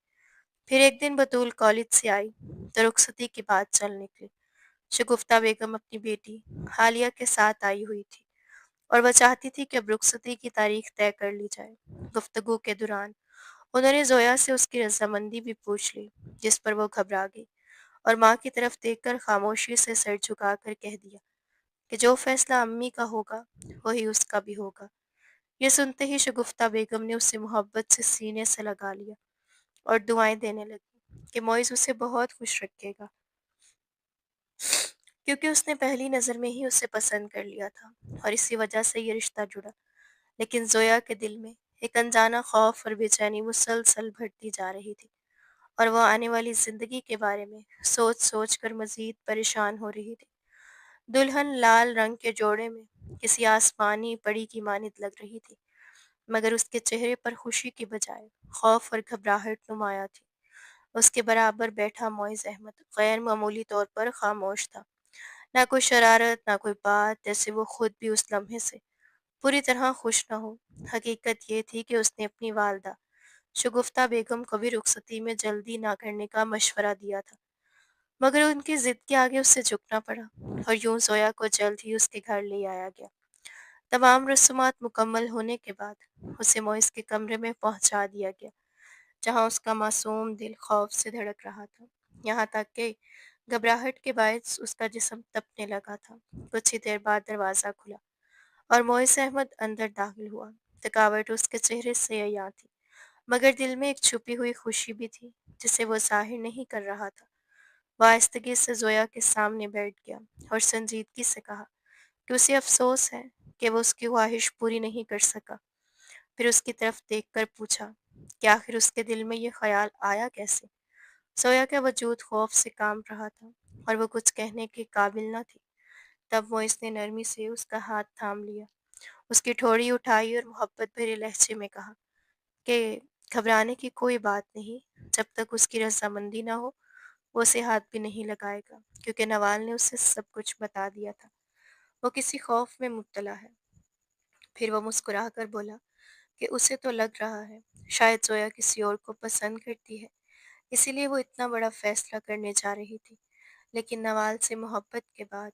फिर एक दिन बतूल कॉलेज से आई तो रुखसती की बात चल निकली। शगुफ्ता बेगम अपनी बेटी हालिया के साथ आई हुई थी और वह चाहती थी कि अब रुखसती की तारीख तय कर ली जाए। गुफ्तगू के दौरान उन्होंने जोया से उसकी रजामंदी भी पूछ ली, जिस पर वो घबरा गई और माँ की तरफ देखकर खामोशी से सर झुकाकर कह दिया कि जो फैसला अम्मी का होगा वही उसका भी होगा। ये सुनते ही शगुफ्ता बेगम ने उसे मोहब्बत से सीने से लगा लिया और दुआएं देने लगी कि मोइज उसे बहुत खुश रखेगा, क्योंकि उसने पहली नज़र में ही उसे पसंद कर लिया था और इसी वजह से ये रिश्ता जुड़ा। लेकिन जोया के दिल में एक अनजाना खौफ और बेचैनी मुसलसल बढ़ती जा रही थी, और वह आने वाली जिंदगी के बारे में सोच सोच कर मजीद परेशान हो रही थी। दुल्हन लाल रंग के जोड़े में किसी आसमानी परी की मानित लग रही थी, मगर उसके चेहरे पर खुशी की बजाय खौफ और घबराहट नुमाया थी। उसके बराबर बैठा मोइज अहमद गैर मामूली तौर पर खामोश था। ना कोई शरारत, ना कोई बात, जैसे वो खुद भी उस लम्हे से पूरी तरह खुश न हो। हकीकत ये थी कि उसने अपनी वालदा शगुफ्ता बेगम को भी रुखसती में जल्दी ना करने का मशवरा दिया था, मगर उनकी जिद के आगे उसे झुकना पड़ा और यूं जोया को जल्द ही उसके घर ले आया गया। तमाम रस्मात मुकम्मल होने के बाद उसे मोइस के कमरे में पहुंचा दिया गया, जहां उसका मासूम दिल खौफ से धड़क रहा था, यहाँ तक कि घबराहट के बायस उसका जिस्म तपने लगा था। कुछ ही देर बाद दरवाज़ा खुला और मोइस अहमद अंदर दाखिल हुआ। थकावट उसके चेहरे से अयां थी, मगर दिल में एक छुपी हुई खुशी भी थी, जिसे वो जाहिर नहीं कर रहा था। वह आहिस्तगी से जोया के सामने बैठ गया और संजीदगी से कहा कि उसे अफसोस है कि वो उसकी ख्वाहिश पूरी नहीं कर सका। फिर उसकी तरफ देखकर पूछा कि आखिर उसके दिल में ये ख्याल आया कैसे। सोया का वजूद खौफ से कांप रहा था और वो कुछ कहने के काबिल न थी। तब वो इसने नरमी से उसका हाथ थाम लिया, उसकी ठोड़ी उठाई और मोहब्बत भरे लहजे में कहा कि घबराने की कोई बात नहीं, जब तक उसकी रजामंदी ना हो वो उसे हाथ भी नहीं लगाएगा, क्योंकि नवाल ने उसे सब कुछ बता दिया था। वो किसी खौफ में मुब्तला है। फिर वो मुस्कुराकर बोला कि उसे तो लग रहा है शायद जोया किसी और को पसंद करती है, इसीलिए वो इतना बड़ा फैसला करने जा रही थी। लेकिन नवाल से मोहब्बत के बाद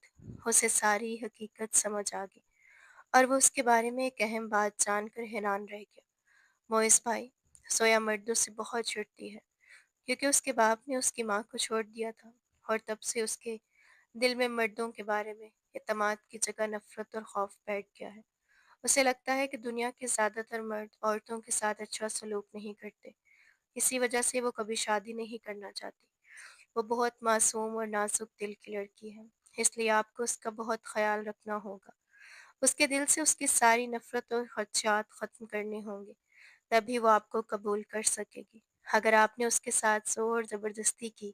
उसे सारी हकीकत समझ आ गई और वो उसके बारे में एक अहम बात जानकर हैरान रह गया। मोइस भाई, सोया मर्दों से बहुत चिढ़ती है, क्योंकि उसके बाप ने उसकी माँ को छोड़ दिया था और तब से उसके दिल में मर्दों के बारे में एतमाद की जगह नफरत और खौफ बैठ गया है। उसे लगता है कि दुनिया के ज़्यादातर मर्द औरतों के साथ अच्छा सलूक नहीं करते, इसी वजह से वो कभी शादी नहीं करना चाहती। वो बहुत मासूम और नाजुक दिल की लड़की है, इसलिए आपको उसका बहुत ख्याल रखना होगा। उसके दिल से उसकी सारी नफरत और खदशात ख़त्म करने होंगे, तभी वो आपको कबूल कर सकेगी। अगर आपने उसके साथ ज़ोर ज़बरदस्ती की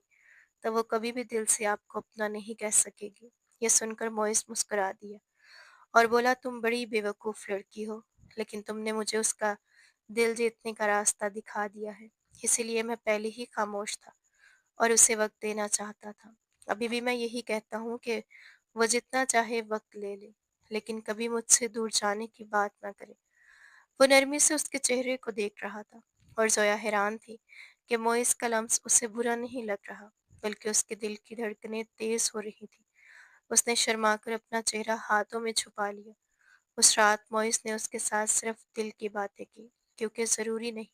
तो वो कभी भी दिल से आपको अपना नहीं कह सकेगी। ये सुनकर मोइस मुस्कुरा दिया और बोला, तुम बड़ी बेवकूफ़ लड़की हो, लेकिन तुमने मुझे उसका दिल जीतने का रास्ता दिखा दिया है, इसीलिए मैं पहले ही खामोश था और उसे वक्त देना चाहता था। अभी भी मैं यही कहता हूँ कि वो जितना चाहे वक्त ले ले, लेकिन कभी मुझसे दूर जाने की बात ना करे। वो नरमी से उसके चेहरे को देख रहा था और जोया हैरान थी कि मोइस का लम्स उसे बुरा नहीं लग रहा, बल्कि उसके दिल की धड़कनें तेज हो रही थी। उसने शर्माकर अपना चेहरा हाथों में छुपा लिया। उस रात मोइस ने उसके साथ सिर्फ दिल की बातें की, क्योंकि ज़रूरी नहीं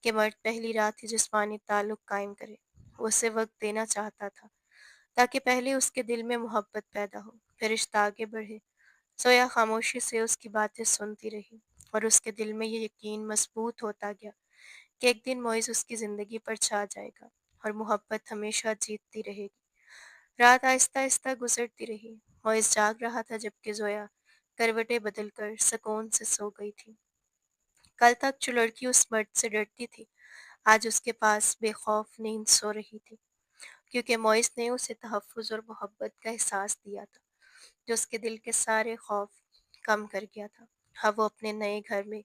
कि मर्द पहली रात ही जिस्मानी ताल्लुक कायम करे। वो उसे वक्त देना चाहता था, ताकि पहले उसके दिल में मोहब्बत पैदा हो, फिर रिश्ता आगे बढ़े। सोया खामोशी से उसकी बातें सुनती रही, और उसके दिल में ये यकीन मजबूत होता गया कि एक दिन मोइज़ उसकी ज़िंदगी पर छा जाएगा और मोहब्बत हमेशा जीतती रहेगी। रात आहिस्ता-आहिस्ता गुज़रती रही। मोइज़ जाग रहा था जबकि ज़ोया करवटें बदलकर सुकून से सो गई थी। कल तक जो लड़की उस मर्द से डरती थी, आज उसके पास बेखौफ नींद सो रही थी, क्योंकि मोइज़ ने उसे तहफ़्फ़ुज़ और मोहब्बत का एहसास दिया था, जो उसके दिल के सारे खौफ कम कर गया था। अब वो अपने नए घर में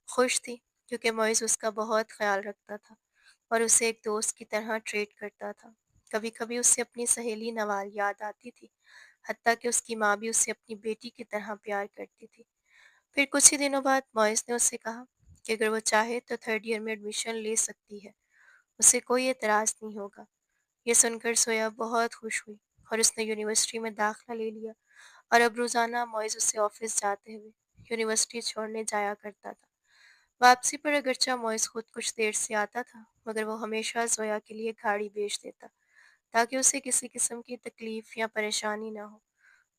खुश थी, क्योंकि मोइज़ उसका बहुत ख़्याल रखता था और उसे एक दोस्त की तरह ट्रीट करता था। कभी-कभी उसे अपनी सहेली नवाल याद आती थी, हत्ता कि उसकी माँ भी उसे अपनी बेटी की तरह प्यार करती थी। फिर कुछ ही दिनों बाद मॉइस ने उससे कहा कि अगर वो चाहे तो थर्ड ईयर में एडमिशन ले सकती है, उसे कोई एतराज़ नहीं होगा। ये सुनकर सोया बहुत खुश हुई और उसने यूनिवर्सिटी में दाखिला ले लिया, और अब रोज़ाना मॉइस उसे ऑफिस जाते हुए यूनिवर्सिटी छोड़ने जाया करता था। वापसी पर अगरचा मॉइस खुद कुछ देर से आता था, मगर वो हमेशा जोया के लिए गाड़ी भेज देता, ताकि उसे किसी किस्म की तकलीफ या परेशानी ना हो।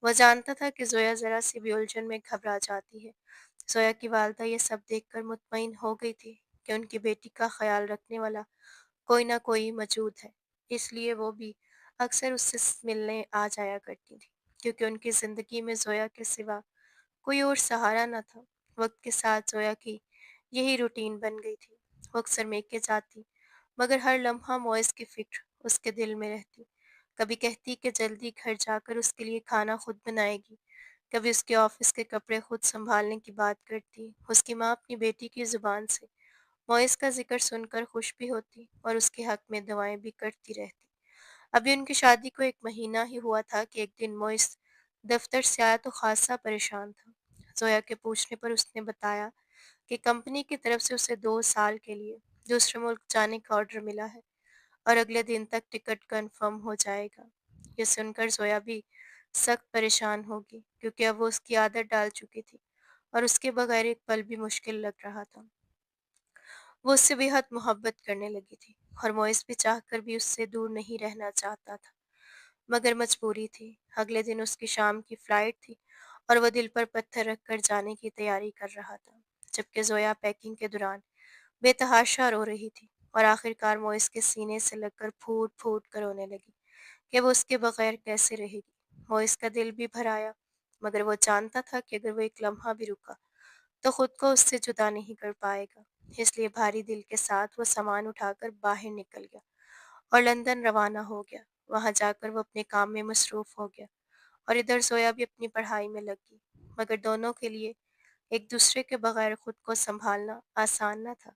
वह जानता था कि जोया ज़रा सी भी उलझन में घबरा जाती है। जोया की वालदा ये सब देखकर मुतमईन हो गई थी कि उनकी बेटी का ख्याल रखने वाला कोई ना कोई मौजूद है। इसलिए वो भी अक्सर उससे मिलने आ जाया करती थी, क्योंकि उनकी ज़िंदगी में जोया के सिवा कोई और सहारा न था। वक्त के साथ जोया की यही रूटीन बन गई थी। वो अक्सर मेके जाती, मगर हर लम्हा मोइस की फिक्र उसके दिल में रहती। कभी कहती कि जल्दी घर जाकर उसके लिए खाना खुद बनाएगी, कभी उसके ऑफिस के कपड़े खुद संभालने की बात करती। उसकी माँ अपनी बेटी की जुबान से मोइस का जिक्र सुनकर खुश भी होती और उसके हक में दुआएं भी करती रहती। अभी उनकी शादी को एक महीना ही हुआ था कि एक दिन मोइस दफ्तर से आया तो खासा परेशान था। जोया के पूछने पर उसने बताया कि कंपनी की तरफ से उसे 2 साल के लिए दूसरे मुल्क जाने का ऑर्डर मिला है, और अगले दिन तक टिकट कंफर्म हो जाएगा। ये सुनकर जोया भी सख्त परेशान होगी, क्योंकि अब वो उसकी आदत डाल चुकी थी और उसके बगैर एक पल भी मुश्किल लग रहा था। वो उससे बेहद मोहब्बत करने लगी थी, और मोइस भी चाहकर भी उससे दूर नहीं रहना चाहता था, मगर मजबूरी थी। अगले दिन उसकी शाम की फ्लाइट थी, और वह दिल पर पत्थर रखकर जाने की तैयारी कर रहा था, जबकि जोया पैकिंग के दौरान बेतहाशा रो रही थी और आखिरकार मोइस के सीने से लगकर फूट फूट कर रोने लगी कि वो उसके बगैर कैसे रहेगी। मोइस का दिल भी भर आया, मगर वो जानता था कि अगर वो एक लम्हा भी रुका तो खुद को उससे जुदा नहीं कर पाएगा। इसलिए भारी दिल के साथ वो सामान उठाकर बाहर निकल गया और लंदन रवाना हो गया। वहां जाकर वो अपने काम में मसरूफ हो गया, और इधर जोया भी अपनी पढ़ाई में लगी। मगर दोनों के लिए एक दूसरे के बगैर खुद को संभालना आसान न था,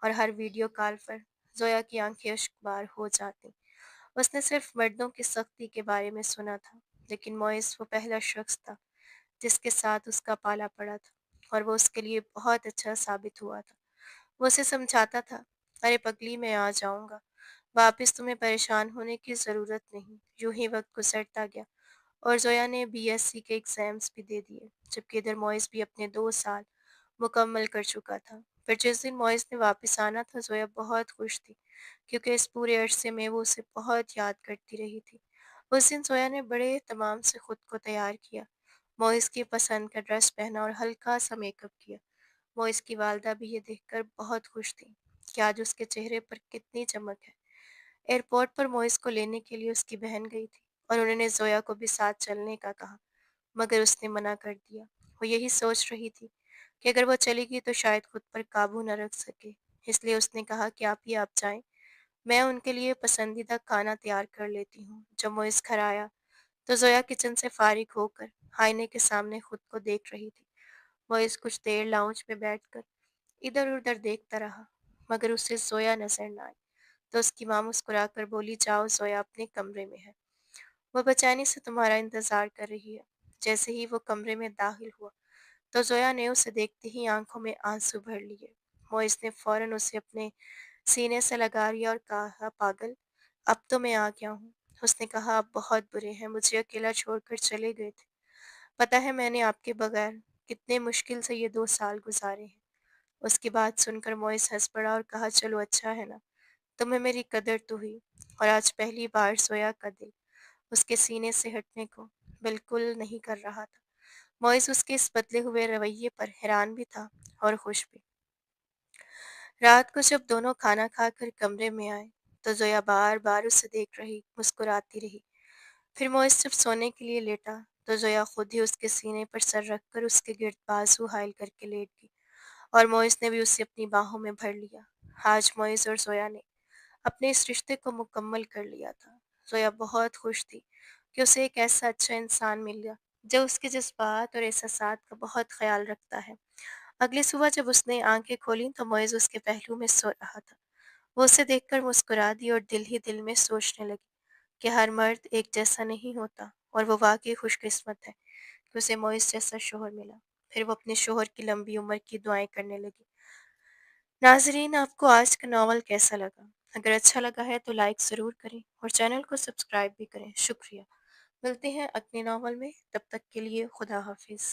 और हर वीडियो कॉल पर जोया की आंखें अश्कबार हो जाती। उसने सिर्फ मर्दों की सख्ती के बारे में सुना था, लेकिन मोइस वो पहला शख्स था जिसके साथ उसका पाला पड़ा था, और वो उसके लिए बहुत अच्छा साबित हुआ था। वो उसे समझाता था, अरे पगली, मैं आ जाऊंगा, वापस तुम्हें परेशान होने की ज़रूरत नहीं। यूं ही वक्त गुजरता गया, और जोया ने बीएससी के एग्ज़ाम्स भी दे दिए, जबकि इधर मोइस भी अपने 2 साल मुकम्मल कर चुका था। फिर जिस दिन मोइस ने वापस आना था, जोया बहुत खुश थी, क्योंकि इस पूरे अरसे में वो उसे बहुत याद करती रही थी। उस दिन जोया ने बड़े एहतमाम से खुद को तैयार किया, मोइस की पसंद का ड्रेस पहना और हल्का सा मेकअप किया। मोइस की वालदा भी ये देखकर बहुत खुश थी कि आज उसके चेहरे पर कितनी चमक है। एयरपोर्ट पर मोइस को लेने के लिए उसकी बहन गई थी, और उन्होंने जोया को भी साथ चलने का कहा, मगर उसने मना कर दिया। वो यही सोच रही थी कि अगर वो चलेगी तो शायद खुद पर काबू न रख सके। इसलिए उसने कहा कि आप जाएं, मैं उनके लिए पसंदीदा खाना तैयार कर लेती हूँ। जब मोइस घर आया तो जोया किचन से फारिग होकर आईने के सामने खुद को देख रही थी। मोइस कुछ देर लाउंज में बैठकर इधर उधर देखता रहा, मगर उसे जोया नजर न आई। तो उसकी माँ मुस्कुराकर बोली, जाओ, जोया अपने कमरे में है, वह बेचैनी से तुम्हारा इंतजार कर रही है। जैसे ही वो कमरे में दाखिल हुआ तो जोया ने उसे देखते ही आंखों में आंसू भर लिए। मोइस ने फौरन उसे अपने सीने से लगा लिया और कहा, पागल, अब तो मैं आ गया हूँ। उसने कहा, आप बहुत बुरे हैं, मुझे अकेला छोड़कर चले गए थे। पता है, मैंने आपके बगैर کتنے مشکل سے یہ 2 سال گزارے ہیں۔ اس کی بات سن کر موئز ہنس پڑا اور کہا چلو اچھا ہے نا، تمہیں میری قدر تو ہوئی۔ اور آج پہلی بار زویا کا دل اس کے سینے سے ہٹنے کو بالکل نہیں کر رہا تھا۔ موئز اس کے اس بدلے ہوئے رویے پر حیران بھی تھا اور خوش بھی۔ رات کو جب دونوں کھانا کھا کر کمرے میں آئے تو زویا بار بار اسے دیکھ رہی مسکراتی رہی۔ پھر معز جب سونے کے لیے لیٹا تو زویا خود ہی اس کے سینے پر سر رکھ کر اس کے گرد بازو حائل کر کے لیٹ گئی اور معز نے بھی اسے اپنی باہوں میں بھر لیا۔ آج معز اور زویا نے اپنے اس رشتے کو مکمل کر لیا تھا۔ زویا بہت خوش تھی کہ اسے ایک ایسا اچھا انسان مل گیا جو اس کے جذبات اور احساسات کا بہت خیال رکھتا ہے۔ اگلی صبح جب اس نے آنکھیں کھولیں تو معز اس کے پہلو میں سو رہا تھا۔ وہ اسے دیکھ کر مسکرا دی اور دل ہی دل میں سوچنے لگی کہ ہر مرد ایک جیسا نہیں ہوتا اور وہ واقعی خوش قسمت ہے کہ اسے معز جیسا شوہر ملا۔ پھر وہ اپنے شوہر کی لمبی عمر کی دعائیں کرنے لگی۔ ناظرین، آپ کو آج کا ناول کیسا لگا؟ اگر اچھا لگا ہے تو لائک ضرور کریں اور چینل کو سبسکرائب بھی کریں۔ شکریہ۔ ملتے ہیں اگلے ناول میں، تب تک کے لیے خدا حافظ۔